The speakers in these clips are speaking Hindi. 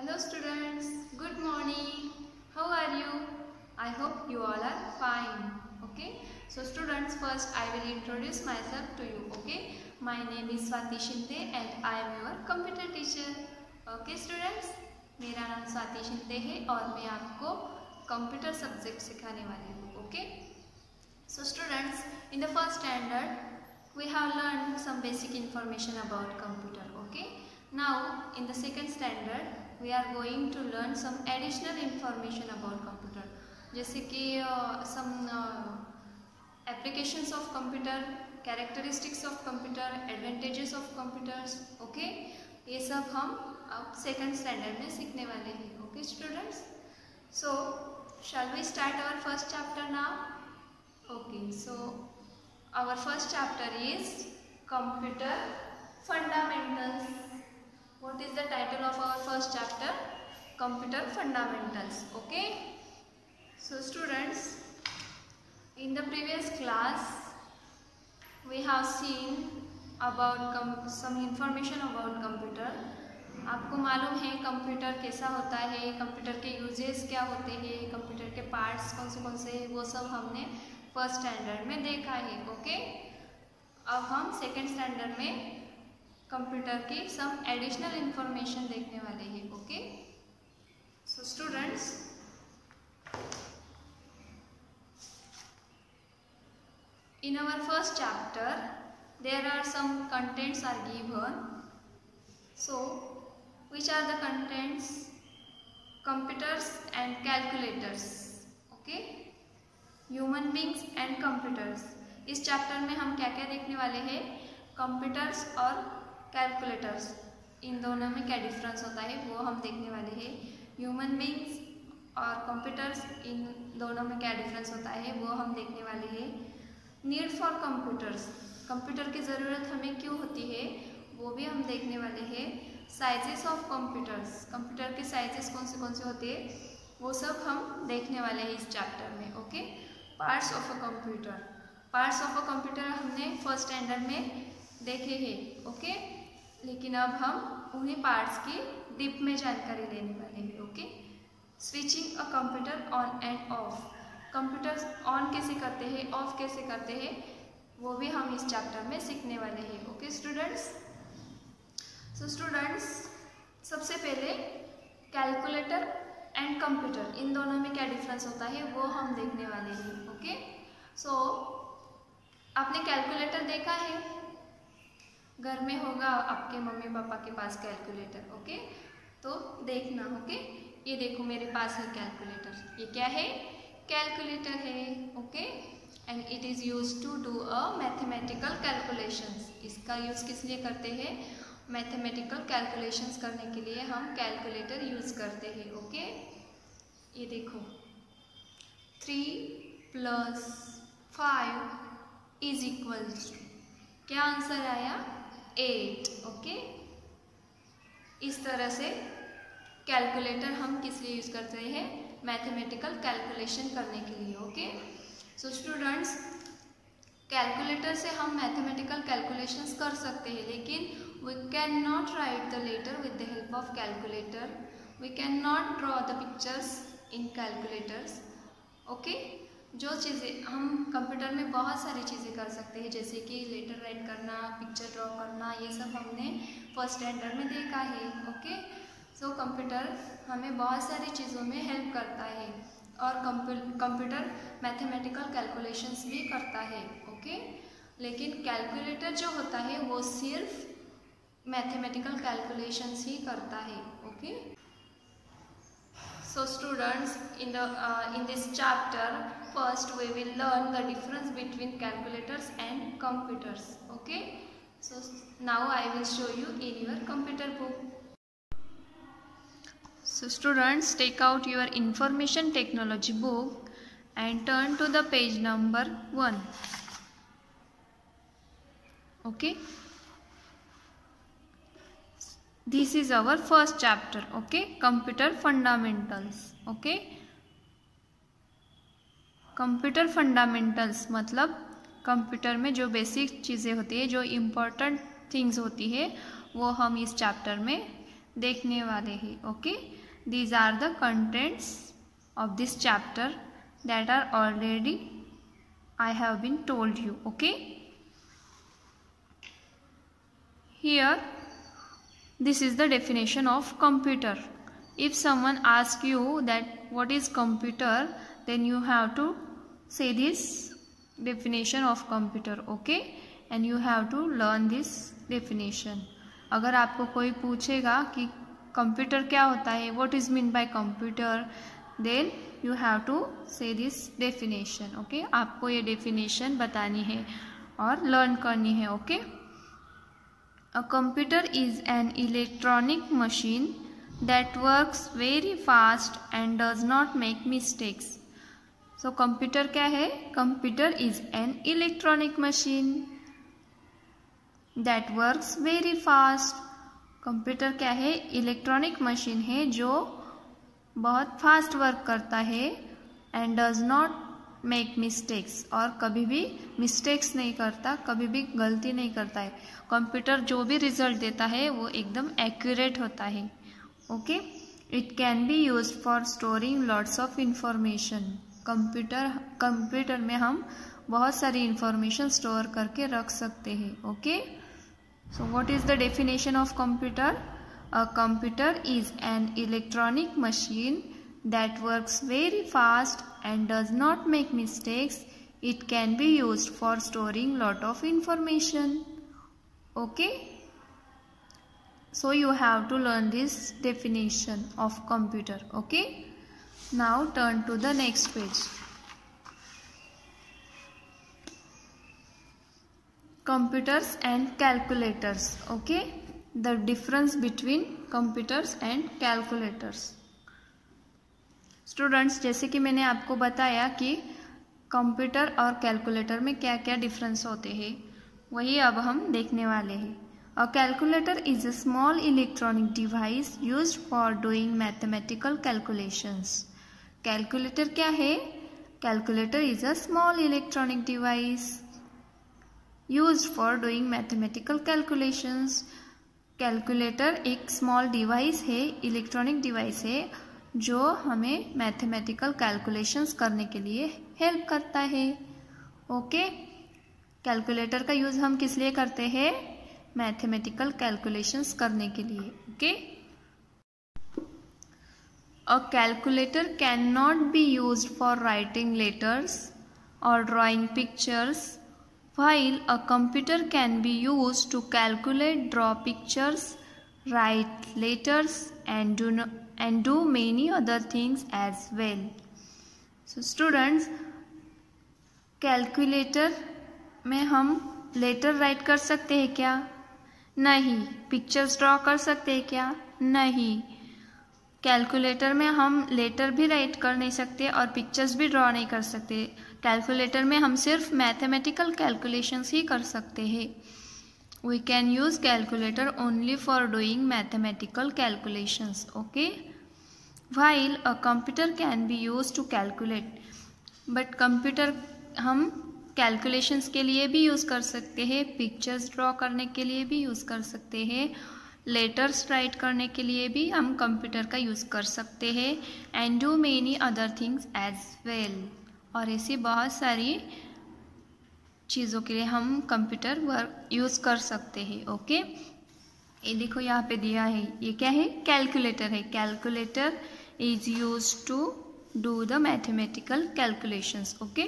Hello students, good morning. How are you? I hope you all are fine. Okay. So students, first I will introduce myself to you. Okay. My name is Swati Shinde and I am your computer teacher. Okay students, मेरा नाम स्वाति शिंदे है और मैं आपको कंप्यूटर सब्जेक्ट सिखाने वाली हूँ. Okay. So students, in the first standard we have learned some basic information about computer. Okay. Now in the second standard we are going to learn some additional information about computer, जैसे कि some applications of computer, characteristics of computer, advantages of computers. Okay, ये सब हम अब second standard में सीखने वाले हैं. Okay students, so shall we start our first chapter now? Okay, so our first chapter is computer fundamentals. What is the title of our first chapter? Computer fundamentals. Okay. So students, in the previous class we have seen about some information about computer. आपको मालूम है कंप्यूटर कैसा होता है, कंप्यूटर के यूजेस क्या होते हैं, कंप्यूटर के पार्ट्स कौन से हैं, वो सब हमने फर्स्ट स्टैंडर्ड में देखा है. ओके. अब हम सेकंड स्टैंडर्ड में कंप्यूटर की सम एडिशनल इंफॉर्मेशन देखने वाले हैं. Okay. So students, in our first chapter there are some contents are given. So which are the contents? Computers and calculators. Okay, human beings and computers. इस चैप्टर में हम क्या क्या देखने वाले हैं? कंप्यूटर्स और कैलकुलेटर्स, इन दोनों में क्या डिफरेंस होता है वो हम देखने वाले हैं. ह्यूमन बींग्स और कंप्यूटर्स, इन दोनों में क्या डिफरेंस होता है वो हम देखने वाले हैं. नीड फॉर कंप्यूटर्स, कंप्यूटर की ज़रूरत हमें क्यों होती है वो भी हम देखने वाले हैं. साइजेस ऑफ कंप्यूटर्स, कंप्यूटर के साइजेस कौन से होते हैं वो सब हम देखने वाले हैं इस चैप्टर में. Okay. Parts of a computer, parts of a computer हमने फर्स्ट स्टैंडर्ड में देखे हैं. ओके. लेकिन अब हम उन्हीं पार्ट्स की डीप में जानकारी लेने वाले हैं. Okay. Switching a computer on end of, computer on कैसे करते हैं, ऑफ कैसे करते हैं वो भी हम इस चैप्टर में सीखने वाले हैं. Okay students. सो स्टूडेंट्स, सबसे पहले कैलकुलेटर एंड कंप्यूटर, इन दोनों में क्या डिफरेंस होता है वो हम देखने वाले हैं. ओके. सो आपने कैलकुलेटर देखा है, घर में होगा आपके मम्मी पापा के पास कैलकुलेटर. ओके. तो देखना. ओके. ये देखो मेरे पास है कैलकुलेटर. ये क्या है? कैलकुलेटर है. Okay. And it is use to do a mathematical calculations. इसका यूज़ किस लिए करते हैं? मैथमेटिकल कैलकुलेशंस करने के लिए हम कैलकुलेटर यूज़ करते हैं. ओके. ये देखो 3 + 5 इज इक्वल्स टू, क्या आंसर आया? 8. ओके. इस तरह से कैलकुलेटर हम किस लिए यूज़ करते हैं? मैथमेटिकल कैलकुलेशन करने के लिए. ओके. सो स्टूडेंट्स, कैलकुलेटर से हम मैथमेटिकल कैलकुलेशंस कर सकते हैं, लेकिन we can not write the letter with the help of calculator. We can not draw the pictures in calculators. Okay. जो चीज़ें हम कंप्यूटर में बहुत सारी चीज़ें कर सकते हैं, जैसे कि लेटर राइट करना, पिक्चर ड्रॉ करना, ये सब हमने फर्स्ट स्टैंडर्ड में देखा है. ओके. सो कंप्यूटर हमें बहुत सारी चीज़ों में हेल्प करता है और कंप्यूटर मैथमेटिकल कैलकुलेशंस भी करता है. ओके. लेकिन कैलकुलेटर जो होता है वो सिर्फ मैथमेटिकल कैलकुलेशंस ही करता है. Okay. So students, in this chapter first we will learn the difference between calculators and computers. Okay. So now I will show you in your computer book. So students, take out your information technology book and turn to the page number 1. Okay. This is our first chapter. Okay, computer fundamentals. Okay, computer fundamentals मतलब कंप्यूटर में जो बेसिक चीज़ें होती है, जो इम्पोर्टेंट थिंग्स होती है वो हम इस चैप्टर में देखने वाले हैं. Okay, these are the contents of this chapter that are already I have been told you. Okay, here this is the definition of computer. If someone asks you that what is computer, then you have to say this definition of computer. Okay, and you have to learn this definition. अगर आपको कोई पूछेगा कि कंप्यूटर क्या होता है, what is mean by computer, then you have to say this definition. Okay, आपको ये डेफिनेशन बतानी है और लर्न करनी है. Okay, a computer is an electronic machine that works very fast and does not make mistakes. So computer क्या है? Computer is an electronic machine that works very fast. Computer क्या है? इलेक्ट्रॉनिक मशीन है जो बहुत फास्ट वर्क करता है. And does not make mistakes, और कभी भी मिस्टेक्स नहीं करता, कभी भी गलती नहीं करता है. कंप्यूटर जो भी रिजल्ट देता है वो एकदम एक्यूरेट होता है. Okay, it can be used for storing lots of information. Computer में हम बहुत सारी इंफॉर्मेशन स्टोर करके रख सकते हैं. Okay, so what is the definition of computer? A computer is an electronic machine that works very fast and does not make mistakes. It can be used for storing lot of information. Okay, so you have to learn this definition of computer. Okay, now turn to the next page. Computers and calculators. Okay, the difference between computers and calculators. Students, जैसे कि मैंने आपको बताया कि कंप्यूटर और कैलकुलेटर में क्या क्या डिफरेंस होते हैं, वही अब हम देखने वाले हैं. A calculator is a small electronic device used for doing mathematical calculations. Calculator क्या है? Calculator is a small electronic device used for doing mathematical calculations. Calculator एक स्मॉल डिवाइस है, इलेक्ट्रॉनिक डिवाइस है जो हमें मैथमेटिकल कैलकुलेशंस करने के लिए हेल्प करता है. ओके, कैलकुलेटर का यूज़ हम किस लिए करते हैं? मैथमेटिकल कैलकुलेशंस करने के लिए. Okay, a calculator can not be used for writing letters और drawing pictures, while a computer can be used to calculate, draw pictures, write letters and do many other things as well. So students, calculator में हम लेटर राइट कर सकते हैं क्या? नहीं. पिक्चर्स ड्रॉ कर सकते हैं क्या? नहीं. कैलकुलेटर में हम लेटर भी राइट कर नहीं सकते और पिक्चर्स भी ड्रॉ नहीं कर सकते. कैलकुलेटर में हम सिर्फ मैथमेटिकल कैलकुलेशंस ही कर सकते हैं. We can use calculator only for doing mathematical calculations. Okay, while a computer can be use to calculate, but computer हम कैलकुलेशंस के लिए भी यूज़ कर सकते हैं, पिक्चर्स ड्रॉ करने के लिए भी यूज़ कर सकते हैं, लेटर्स राइट करने के लिए भी हम कंप्यूटर का यूज़ कर सकते हैं. And do many other things as well, और ऐसी बहुत सारी चीज़ों के लिए हम कंप्यूटर वर्क यूज़ कर सकते हैं. ओके, ये देखो यहाँ पे दिया है, ये क्या है? कैलकुलेटर है. Calculator is use to do the mathematical calculations. Okay,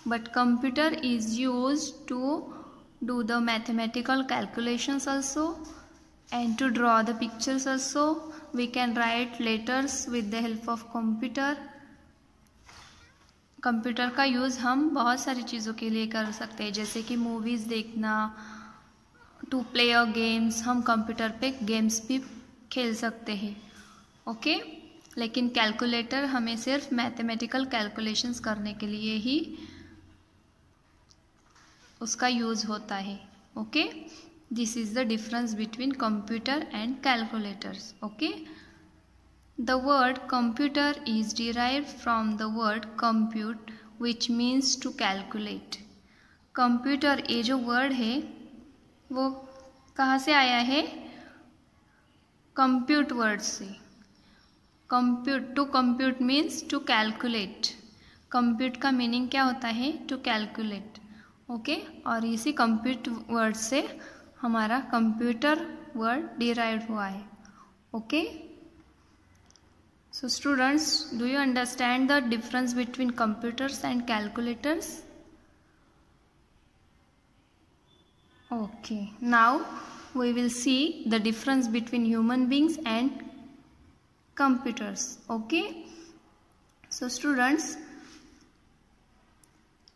but computer is use to do the mathematical calculations also, and to draw the pictures also. We can write letters with the help of computer. Computer का यूज़ हम बहुत सारी चीज़ों के लिए कर सकते हैं, जैसे कि मूवीज़ देखना, टू प्ले अ गेम्स. हम कंप्यूटर पे गेम्स भी खेल सकते हैं. ओके, लेकिन कैलकुलेटर हमें सिर्फ मैथमेटिकल कैलकुलेशंस करने के लिए ही उसका यूज़ होता है. Okay, this is the difference between computer and calculators. Okay, the word computer is derived from the word compute, which means to calculate. computer ये जो word है वो कहाँ से आया है? कंप्यूट वर्ड से। Compute, to compute means to calculate. Compute का मीनिंग क्या होता है? To calculate. ओके, और इसी कंप्यूट वर्ड से हमारा कंप्यूटर वर्ड डिराइव्ड हुआ है। Okay, so students, do you understand the difference between computers and calculators? Okay, now we will see the difference between human beings and computers. Okay, so students,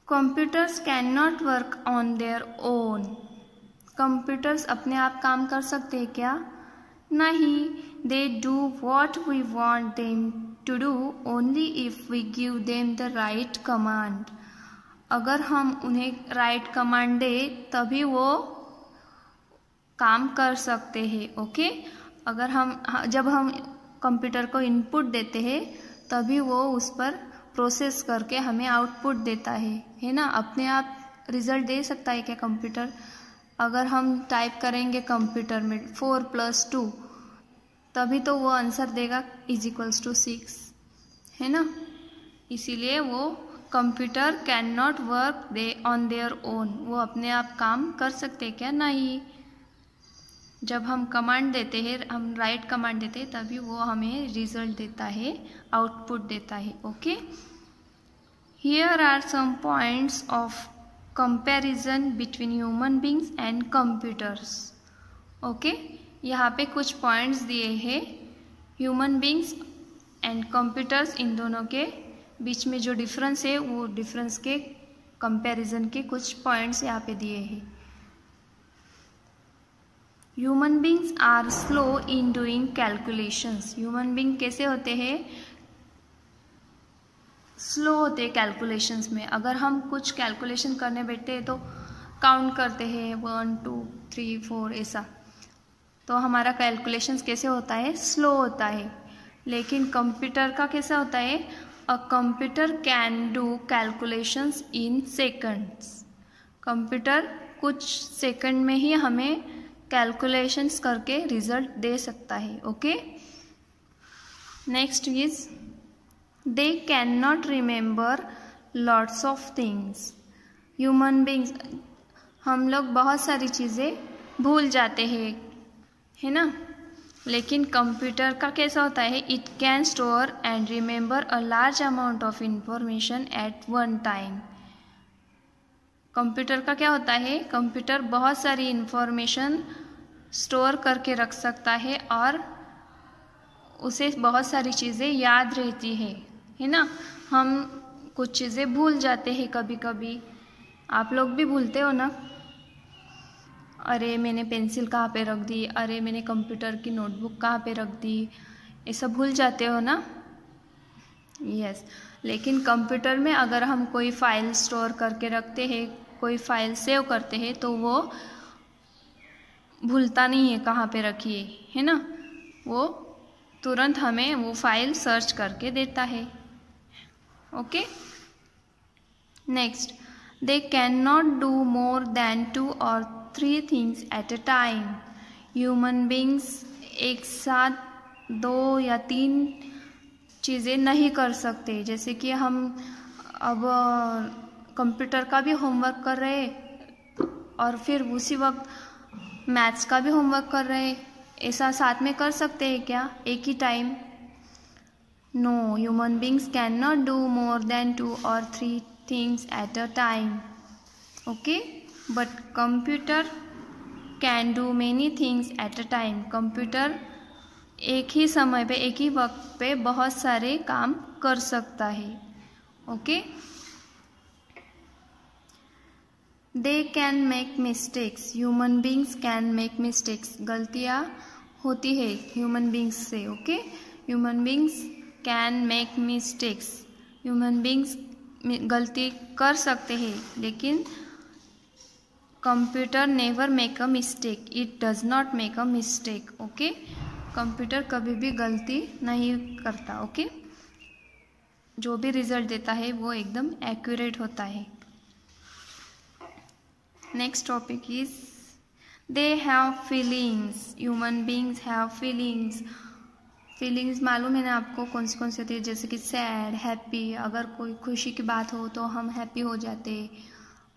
computers cannot work on their own. computers अपने आप काम कर सकते हैं क्या? नहीं, they do what we want them to do only if we give them the right command. अगर हम उन्हें राइट कमांड दें तभी वो काम कर सकते हैं। ओके, अगर जब हम कंप्यूटर को इनपुट देते हैं तभी वो उस पर प्रोसेस करके हमें आउटपुट देता है ना। अपने आप रिजल्ट दे सकता है क्या कंप्यूटर? अगर हम टाइप करेंगे कंप्यूटर में 4 + 2 तभी तो वो आंसर देगा = 6, है ना। इसीलिए वो computer can not work on their own. वो अपने आप काम कर सकते क्या? नहीं। जब हम कमांड देते हैं, हम राइट कमांड देते हैं तभी वो हमें रिजल्ट देता है, आउटपुट देता है। Okay, here are some points of comparison between human beings and computers. Okay, यहाँ पे कुछ पॉइंट्स दिए हैं ह्यूमन बींग्स एंड कंप्यूटर्स, इन दोनों के बीच में जो डिफरेंस है वो डिफरेंस के कंपैरिजन के कुछ पॉइंट्स यहाँ पे दिए हैं। Human beings are slow in doing calculations. Human being कैसे होते हैं? स्लो होते हैं कैलकुलेशंस में। अगर हम कुछ कैलकुलेशन करने बैठते हैं तो काउंट करते हैं 1 2 3 4 ऐसा, तो हमारा कैलकुलेशंस कैसे होता है? स्लो होता है। लेकिन कंप्यूटर का कैसा होता है? अ computer can do calculations in seconds. Computer कुछ सेकंड में ही हमें कैलकुलेशंस करके रिजल्ट दे सकता है। Okay, next is they can not remember lots of things. Human beings, हम लोग बहुत सारी चीज़ें भूल जाते हैं, है ना। लेकिन कंप्यूटर का कैसा होता है? It can store and remember a large amount of information at one time. Computer का क्या होता है? कंप्यूटर बहुत सारी इंफॉर्मेशन स्टोर करके रख सकता है और उसे बहुत सारी चीज़ें याद रहती है ना। हम कुछ चीज़ें भूल जाते हैं कभी कभी, आप लोग भी भूलते हो ना। अरे मैंने पेंसिल कहाँ पे रख दी, अरे मैंने कंप्यूटर की नोटबुक कहाँ पे रख दी, ये सब भूल जाते हो ना। यस, लेकिन कंप्यूटर में अगर हम कोई फाइल स्टोर करके रखते हैं, कोई फाइल सेव करते हैं तो वो भूलता नहीं है कहाँ पे रखी है ना। वो तुरंत हमें वो फाइल सर्च करके देता है। Okay, next, they can not do more than 2 or 3 things at a time. Human beings एक साथ 2 या 3 चीज़ें नहीं कर सकते। जैसे कि हम अब कंप्यूटर का भी होमवर्क कर रहे और फिर उसी वक्त मैथ्स का भी होमवर्क कर रहे, ऐसा साथ में कर सकते हैं क्या एक ही time? No, human beings can not do more than 2 or 3 things at a time. Okay, but computer can do many things at a time. Computer एक ही समय पे, एक ही वक्त पे बहुत सारे काम कर सकता है। Okay, they can make mistakes. Human beings can make mistakes. गलतियाँ होती है ह्यूमन बींग्स से। Okay, human beings can make mistakes. Human beings गलती कर सकते हैं, लेकिन computer never make a mistake, it does not make a mistake. Okay, computer कभी भी गलती नहीं करता। ओके, जो भी रिजल्ट देता है वो एकदम एक्यूरेट होता है। Next topic is they have feelings, human beings have feelings. Feelings मालूम है ना आपको कौन सी होती है, जैसे कि सैड, हैप्पी। अगर कोई खुशी की बात हो तो हम हैप्पी हो जाते हैं,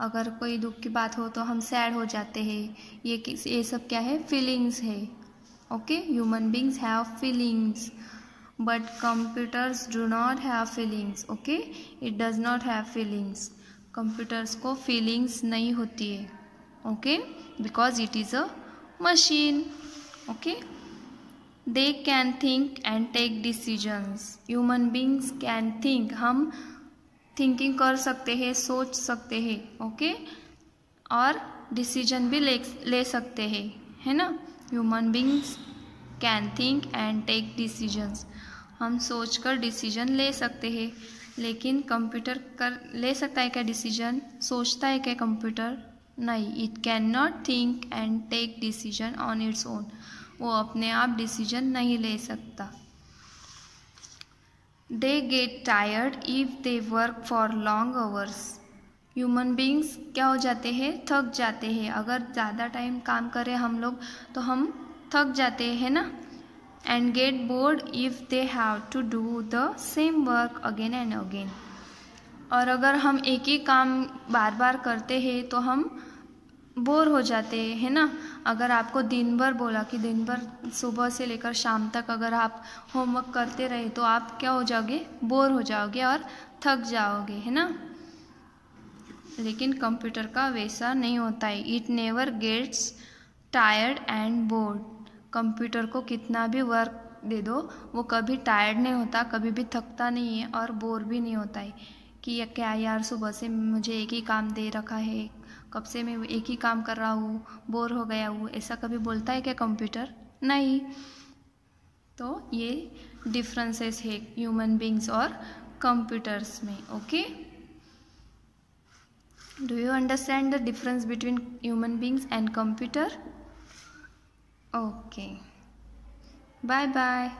अगर कोई दुख की बात हो तो हम सैड हो जाते हैं। ये सब क्या है, फीलिंग्स है। Okay, human beings have feelings but computers do not have feelings. Okay, it does not have feelings. Computers को फीलिंग्स नहीं होती है। Okay, because it is a machine. Okay, they can think and take decisions. Human beings can think, हम थिंकिंग कर सकते हैं, सोच सकते हैं। ओके, और डिसीजन भी ले सकते हैं, है ना। Human beings can think and take decisions, हम सोचकर डिसीजन ले सकते हैं। लेकिन कंप्यूटर कर ले सकता है क्या डिसीजन? सोचता है क्या कंप्यूटर? नहीं, it can not think and take decision on its own. वो अपने आप डिसीजन नहीं ले सकता। They get tired if they work for long hours. Human beings क्या हो जाते हैं? थक जाते हैं। अगर ज़्यादा टाइम काम करें हम लोग तो हम थक जाते हैं ना। And get bored if they have to do the same work again and again. और अगर हम एक ही काम बार बार करते हैं तो हम बोर हो जाते हैं, है ना। अगर आपको दिन भर बोला कि दिन भर सुबह से लेकर शाम तक अगर आप होमवर्क करते रहे तो आप क्या हो जाओगे? बोर हो जाओगे और थक जाओगे, है ना। लेकिन कंप्यूटर का वैसा नहीं होता है। It never gets tired and bored. Computer को कितना भी वर्क दे दो वो कभी टायर्ड नहीं होता, कभी भी थकता नहीं है और बोर भी नहीं होता है कि क्या यार सुबह से मुझे एक ही काम दे रखा है, कब से मैं एक ही काम कर रहा हूँ, बोर हो गया हूँ। ऐसा कभी बोलता है क्या कंप्यूटर? नहीं। तो ये डिफरेंसेस है ह्यूमन बींग्स और कंप्यूटर्स में। Okay, do you understand the difference between human beings and computer? Okay, bye bye.